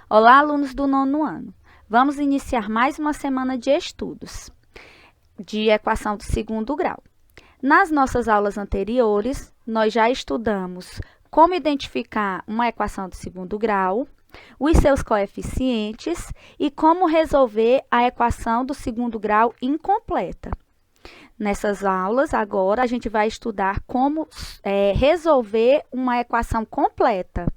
Olá, alunos do 9º ano. Vamos iniciar mais uma semana de estudos de equação do segundo grau. Nas nossas aulas anteriores, nós já estudamos como identificar uma equação do segundo grau, os seus coeficientes e como resolver a equação do segundo grau incompleta. Nessas aulas, agora, a gente vai estudar como resolver uma equação completa.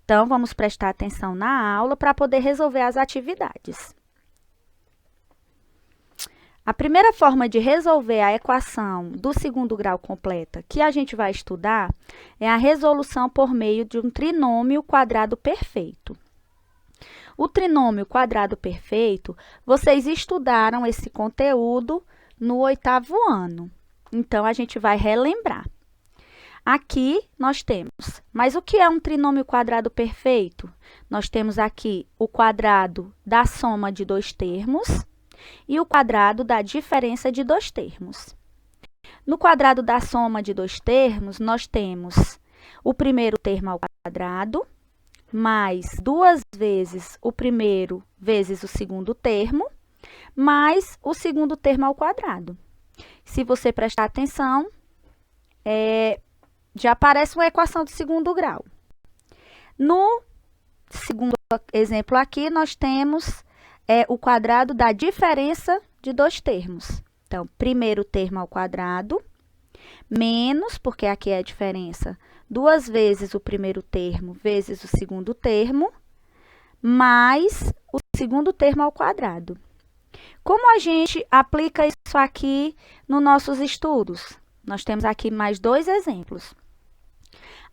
Então, vamos prestar atenção na aula para poder resolver as atividades. A primeira forma de resolver a equação do segundo grau completa que a gente vai estudar é a resolução por meio de um trinômio quadrado perfeito. O trinômio quadrado perfeito, vocês estudaram esse conteúdo no 8º ano. Então, a gente vai relembrar. Aqui nós temos, mas o que é um trinômio quadrado perfeito? Nós temos aqui o quadrado da soma de dois termos e o quadrado da diferença de dois termos. No quadrado da soma de dois termos, nós temos o primeiro termo ao quadrado, mais duas vezes o primeiro vezes o segundo termo, mais o segundo termo ao quadrado. Se você prestar atenção, já aparece uma equação de segundo grau. No segundo exemplo aqui, nós temos o quadrado da diferença de dois termos. Então, primeiro termo ao quadrado, menos, porque aqui é a diferença, duas vezes o primeiro termo vezes o segundo termo, mais o segundo termo ao quadrado. Como a gente aplica isso aqui nos nossos estudos? Nós temos aqui mais dois exemplos.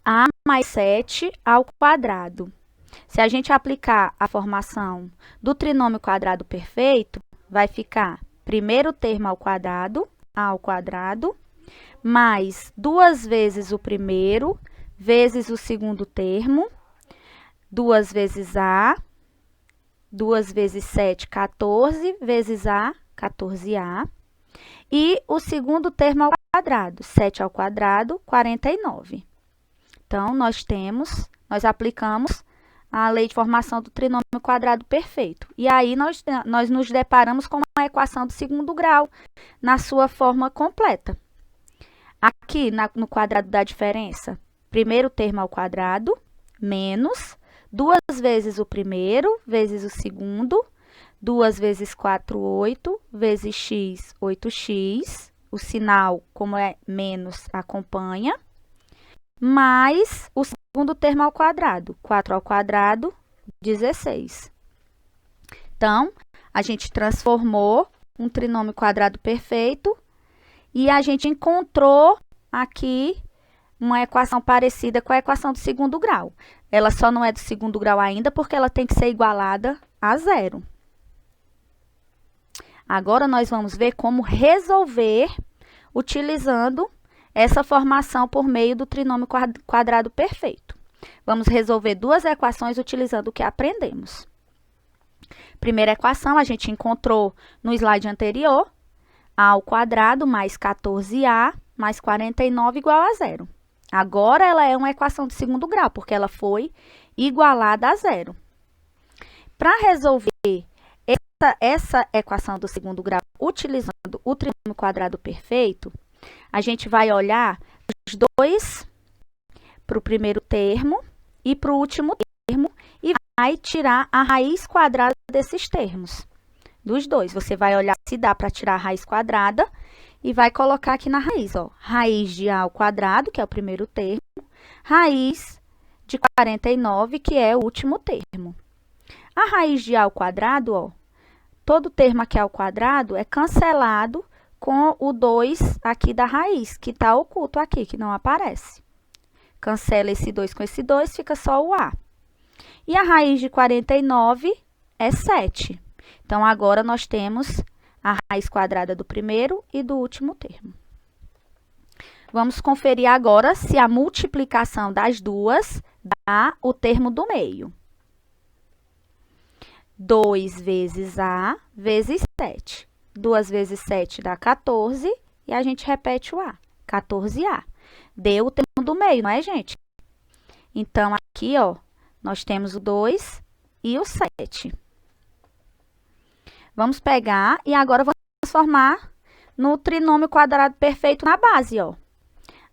A mais 7 ao quadrado. Se a gente aplicar a formação do trinômio quadrado perfeito, vai ficar primeiro termo ao quadrado, mais duas vezes o primeiro, vezes o segundo termo, 2 vezes A, 2 vezes 7, 14, vezes A, 14A, e o segundo termo ao quadrado, 7 ao quadrado, 49. Então, nós aplicamos a lei de formação do trinômio quadrado perfeito. E aí, nós nos deparamos com uma equação do segundo grau, na sua forma completa. Aqui, no quadrado da diferença, primeiro termo ao quadrado, menos, duas vezes o primeiro, vezes o segundo, 2 vezes 4, 8, vezes x, 8x, o sinal, como é menos, acompanha, mais o segundo termo ao quadrado, 4 ao quadrado, 16. Então, a gente transformou um trinômio quadrado perfeito e a gente encontrou aqui uma equação parecida com a equação do segundo grau. Ela só não é do segundo grau ainda porque ela tem que ser igualada a zero. Agora, nós vamos ver como resolver utilizando essa formação por meio do trinômio quadrado perfeito. Vamos resolver duas equações utilizando o que aprendemos. Primeira equação, a gente encontrou no slide anterior, a ao quadrado mais 14a mais 49 igual a zero. Agora, ela é uma equação de segundo grau, porque ela foi igualada a zero. Para resolver essa equação do segundo grau utilizando o trinômio quadrado perfeito, a gente vai olhar os dois para o primeiro termo e para o último termo e vai tirar a raiz quadrada desses termos. Dos dois, você vai olhar se dá para tirar a raiz quadrada e vai colocar aqui na raiz, ó, raiz de a ao quadrado, que é o primeiro termo, raiz de 49, que é o último termo. A raiz de a ao quadrado, ó, todo termo aqui ao quadrado é cancelado com o 2 aqui da raiz, que está oculto aqui, que não aparece. Cancela esse 2 com esse 2, fica só o A. E a raiz de 49 é 7. Então, agora nós temos a raiz quadrada do primeiro e do último termo. Vamos conferir agora se a multiplicação das duas dá o termo do meio. 2 vezes A vezes 7. 2 vezes 7 dá 14 e a gente repete o A, 14A. Deu o termo do meio, não é, gente? Então, aqui, ó, nós temos o 2 e o 7. Vamos pegar e agora vamos transformar no trinômio quadrado perfeito na base, ó.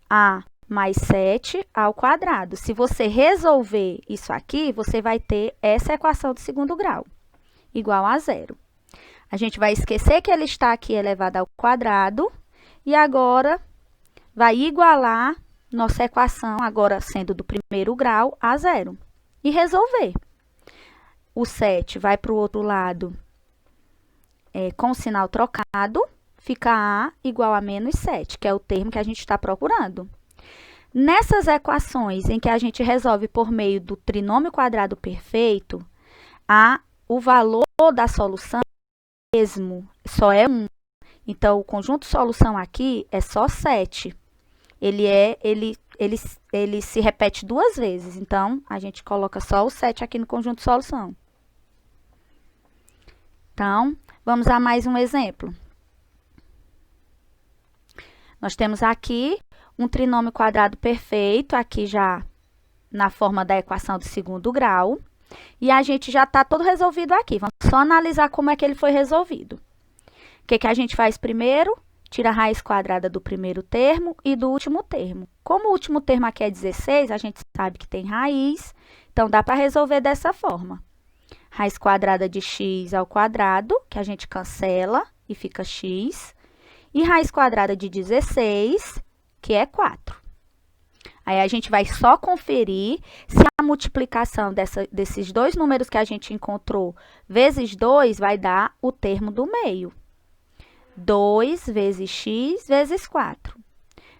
A mais 7 ao quadrado. Se você resolver isso aqui, você vai ter essa equação do segundo grau, igual a 0. A gente vai esquecer que ele está aqui elevado ao quadrado e agora vai igualar nossa equação, agora sendo do primeiro grau, a 0. E resolver. O 7 vai para o outro lado com o sinal trocado, fica A igual a menos 7, que é o termo que a gente está procurando. Nessas equações em que a gente resolve por meio do trinômio quadrado perfeito, o valor da solução mesmo, só é 1. Então, o conjunto solução aqui é só 7. Ele se repete 2 vezes. Então, a gente coloca só o 7 aqui no conjunto solução. Então, vamos a mais um exemplo. Nós temos aqui um trinômio quadrado perfeito, aqui já na forma da equação do segundo grau. E a gente já está todo resolvido aqui. Vamos só analisar como é que ele foi resolvido. O que a gente faz primeiro? Tira a raiz quadrada do primeiro termo e do último termo. Como o último termo aqui é 16, a gente sabe que tem raiz. Então, dá para resolver dessa forma. Raiz quadrada de x ao quadrado, que a gente cancela e fica x. E raiz quadrada de 16, que é 4. Aí, a gente vai só conferir se a multiplicação desses dois números que a gente encontrou vezes 2 vai dar o termo do meio. 2 vezes x vezes 4.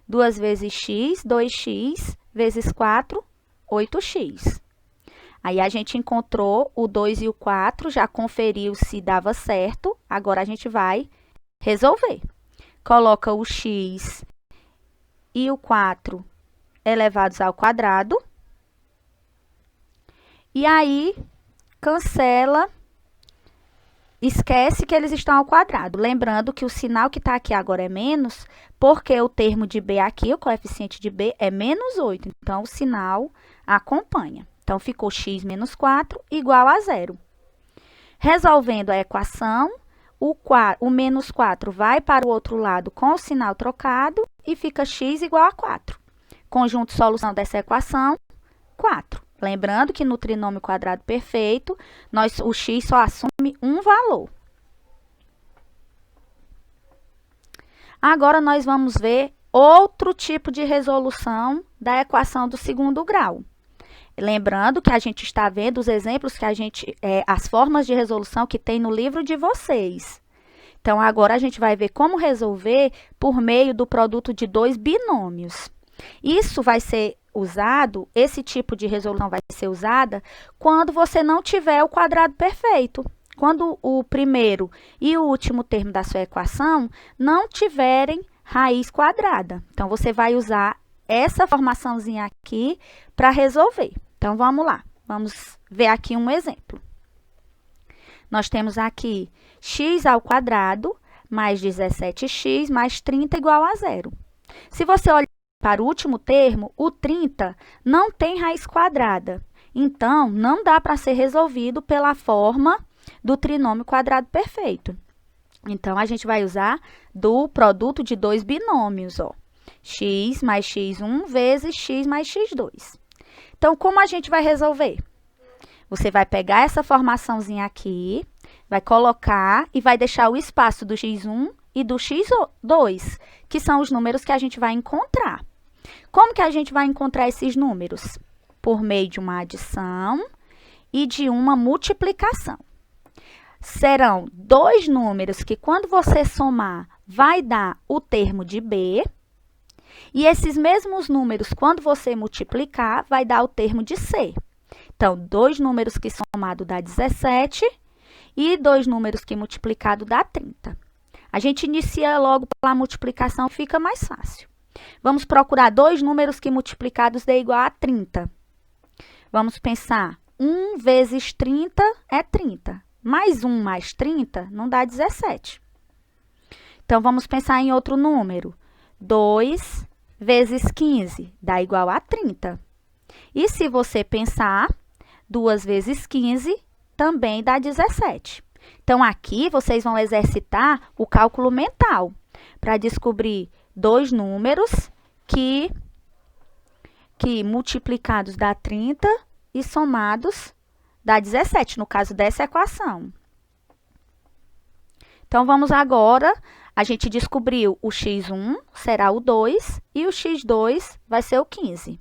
2 vezes x, 2x, vezes 4, 8x. Aí, a gente encontrou o 2 e o 4, já conferiu se dava certo. Agora, a gente vai resolver. Coloca o x e o 4 elevados ao quadrado. E aí, cancela, esquece que eles estão ao quadrado. Lembrando que o sinal que está aqui agora é menos, porque o termo de b aqui, o coeficiente de b, é menos 8. Então, o sinal acompanha. Então, ficou x menos 4 igual a 0. Resolvendo a equação, o menos 4 vai para o outro lado com o sinal trocado e fica x igual a 4. Conjunto solução dessa equação, 4. Lembrando que no trinômio quadrado perfeito, o x só assume um valor. Agora, nós vamos ver outro tipo de resolução da equação do segundo grau. Lembrando que a gente está vendo os exemplos que as formas de resolução que tem no livro de vocês. Então, agora a gente vai ver como resolver por meio do produto de dois binômios. Isso vai ser usado, esse tipo de resolução vai ser usada quando você não tiver o quadrado perfeito. Quando o primeiro e o último termo da sua equação não tiverem raiz quadrada. Então, você vai usar essa formaçãozinha aqui para resolver. Então, vamos lá. Vamos ver aqui um exemplo. Nós temos aqui x ao quadrado mais 17x mais 30 igual a 0. Se você olhar para o último termo, o 30 não tem raiz quadrada. Então, não dá para ser resolvido pela forma do trinômio quadrado perfeito. Então, a gente vai usar do produto de dois binômios, ó. X mais x1 vezes x mais x2. Então, como a gente vai resolver? Você vai pegar essa formaçãozinha aqui, vai colocar e vai deixar o espaço do x1 e do x2, que são os números que a gente vai encontrar. Como que a gente vai encontrar esses números? Por meio de uma adição e de uma multiplicação. Serão dois números que, quando você somar, vai dar o termo de b. E esses mesmos números, quando você multiplicar, vai dar o termo de c. Então, dois números que somado dá 17 e dois números que multiplicado dá 30. A gente inicia logo pela multiplicação, fica mais fácil. Vamos procurar dois números que multiplicados dê igual a 30. Vamos pensar, 1 vezes 30 é 30. Mais 1 mais 30 não dá 17. Então, vamos pensar em outro número. 2 vezes 15 dá igual a 30. E se você pensar, 2 vezes 15 também dá 17. Então, aqui vocês vão exercitar o cálculo mental para descobrir dois números que multiplicados dá 30 e somados dá 17, no caso dessa equação. Então, vamos agora, a gente descobriu o x1 será o 2 e o x2 vai ser o 15.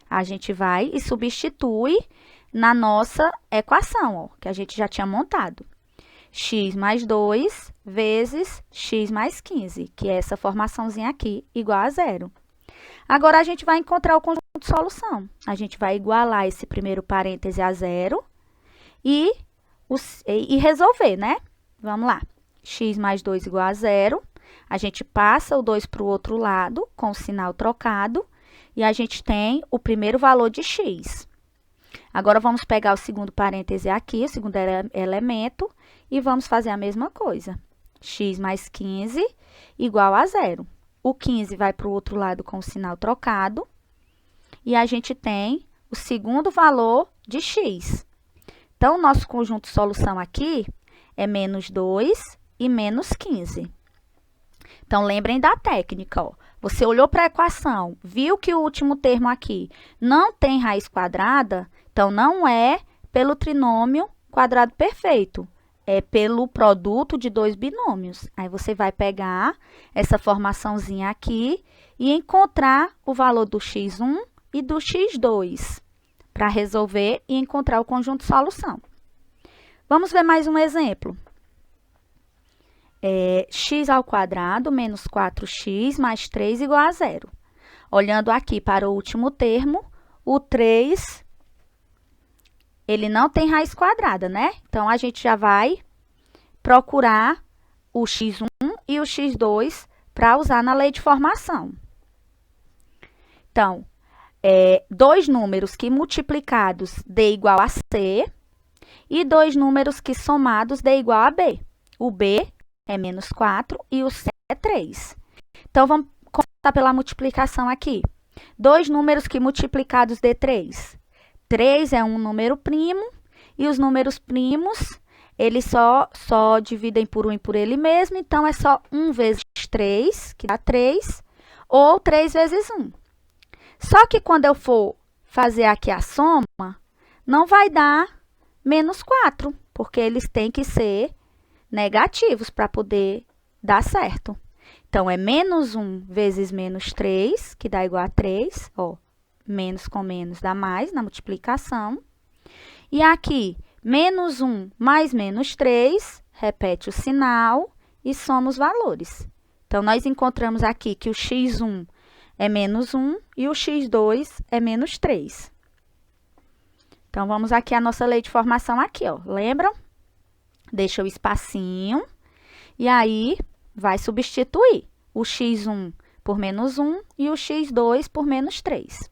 A gente vai e substitui na nossa equação, ó, que a gente já tinha montado. X mais 2 vezes x mais 15, que é essa formaçãozinha aqui, igual a zero. Agora, a gente vai encontrar o conjunto de solução. A gente vai igualar esse primeiro parêntese a zero e resolver, né? Vamos lá. X mais 2 igual a zero. A gente passa o 2 para o outro lado, com o sinal trocado, e a gente tem o primeiro valor de x. Agora, vamos pegar o segundo parêntese aqui, o segundo elemento, e vamos fazer a mesma coisa. X mais 15 igual a zero. O 15 vai para o outro lado com o sinal trocado, e a gente tem o segundo valor de x. Então, o nosso conjunto de solução aqui é menos 2 e menos 15. Então, lembrem da técnica, ó. Você olhou para a equação, viu que o último termo aqui não tem raiz quadrada, então não é pelo trinômio quadrado perfeito, é pelo produto de dois binômios. Aí você vai pegar essa formaçãozinha aqui e encontrar o valor do x1 e do x2 para resolver e encontrar o conjunto de solução. Vamos ver mais um exemplo. X ao quadrado menos 4x mais 3 igual a zero. Olhando aqui para o último termo, o 3, ele não tem raiz quadrada, né? Então, a gente já vai procurar o x1 e o x2 para usar na lei de formação. Então, dois números que multiplicados dê igual a c e dois números que somados dê igual a b. O b é menos 4 e o c é 3. Então, vamos começar pela multiplicação aqui. Dois números que multiplicados dê 3. 3 é um número primo e os números primos, eles só dividem por 1 e por ele mesmo. Então, é só 1 vezes 3, que dá 3, ou 3 vezes 1. Só que quando eu for fazer aqui a soma, não vai dar menos 4, porque eles têm que ser negativos para poder dar certo. Então, é menos 1 vezes menos 3, que dá igual a 3. Ó, menos com menos dá mais na multiplicação. E aqui, menos 1 mais menos 3, repete o sinal e soma os valores. Então, nós encontramos aqui que o x1 é menos 1 e o x2 é menos 3. Então, vamos aqui à nossa lei de formação aqui, ó. Lembram? Deixa o espacinho e aí vai substituir o x1 por menos 1 e o x2 por menos 3.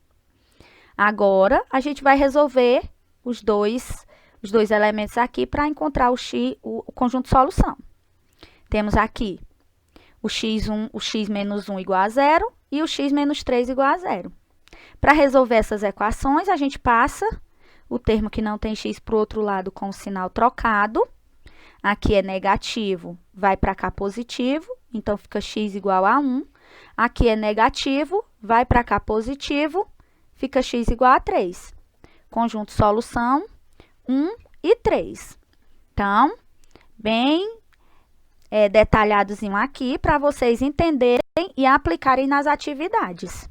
Agora, a gente vai resolver os dois elementos aqui para encontrar o conjunto de solução. Temos aqui o x1, o x menos 1 igual a zero e o x menos 3 igual a zero. Para resolver essas equações, a gente passa o termo que não tem x para o outro lado com o sinal trocado. Aqui é negativo, vai para cá positivo, então fica x igual a 1. Aqui é negativo, vai para cá positivo, fica x igual a 3. Conjunto solução, 1 e 3. Então, bem detalhadozinho aqui para vocês entenderem e aplicarem nas atividades.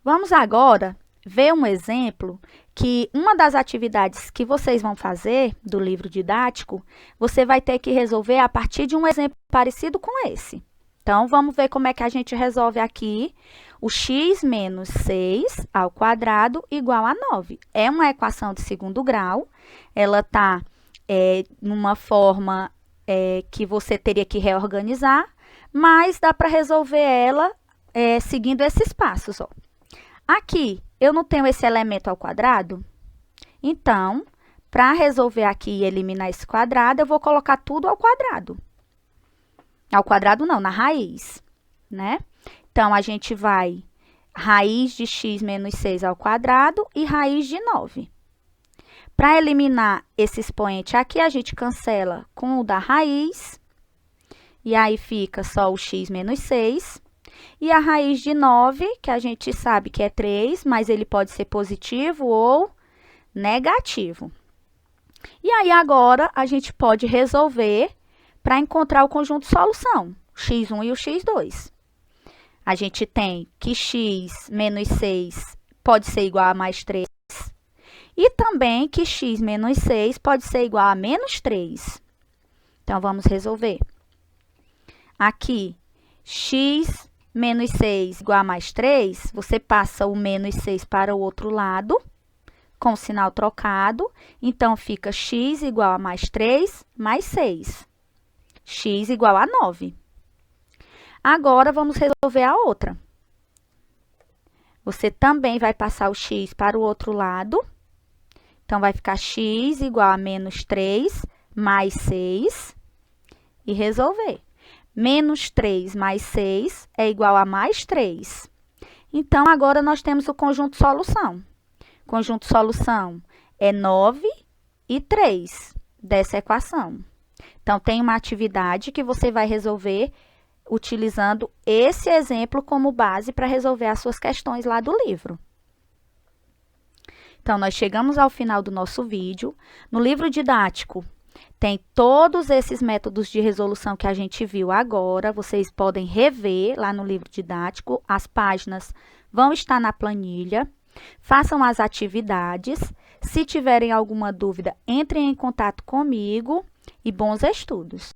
Vamos agora ver um exemplo que uma das atividades que vocês vão fazer do livro didático, você vai ter que resolver a partir de um exemplo parecido com esse. Então, vamos ver como é que a gente resolve aqui o x menos 6 ao quadrado igual a 9. É uma equação de segundo grau, ela está numa forma que você teria que reorganizar, mas dá para resolver ela seguindo esses passos, ó. Aqui, eu não tenho esse elemento ao quadrado, então, para resolver aqui e eliminar esse quadrado, eu vou colocar tudo ao quadrado. Ao quadrado não, na raiz, né? Então, a gente vai raiz de x menos 6 ao quadrado e raiz de 9. Para eliminar esse expoente aqui, a gente cancela com o da raiz. E aí fica só o x menos 6. E a raiz de 9, que a gente sabe que é 3, mas ele pode ser positivo ou negativo. E aí agora a gente pode resolver para encontrar o conjunto de solução, o x1 e o x2. A gente tem que x menos 6 pode ser igual a mais 3. E também que x menos 6 pode ser igual a menos 3. Então, vamos resolver. Aqui, x menos 6 igual a mais 3, você passa o menos 6 para o outro lado, com o sinal trocado. Então, fica x igual a mais 3 mais 6. X igual a 9. Agora, vamos resolver a outra. Você também vai passar o x para o outro lado. Então, vai ficar x igual a menos 3 mais 6. E resolver. Menos 3 mais 6 é igual a mais 3. Então, agora nós temos o conjunto solução. O conjunto solução é 9 e 3 dessa equação. Então, tem uma atividade que você vai resolver utilizando esse exemplo como base para resolver as suas questões lá do livro. Então, nós chegamos ao final do nosso vídeo. No livro didático, tem todos esses métodos de resolução que a gente viu agora. Vocês podem rever lá no livro didático. As páginas vão estar na planilha. Façam as atividades. Se tiverem alguma dúvida, entrem em contato comigo e bons estudos!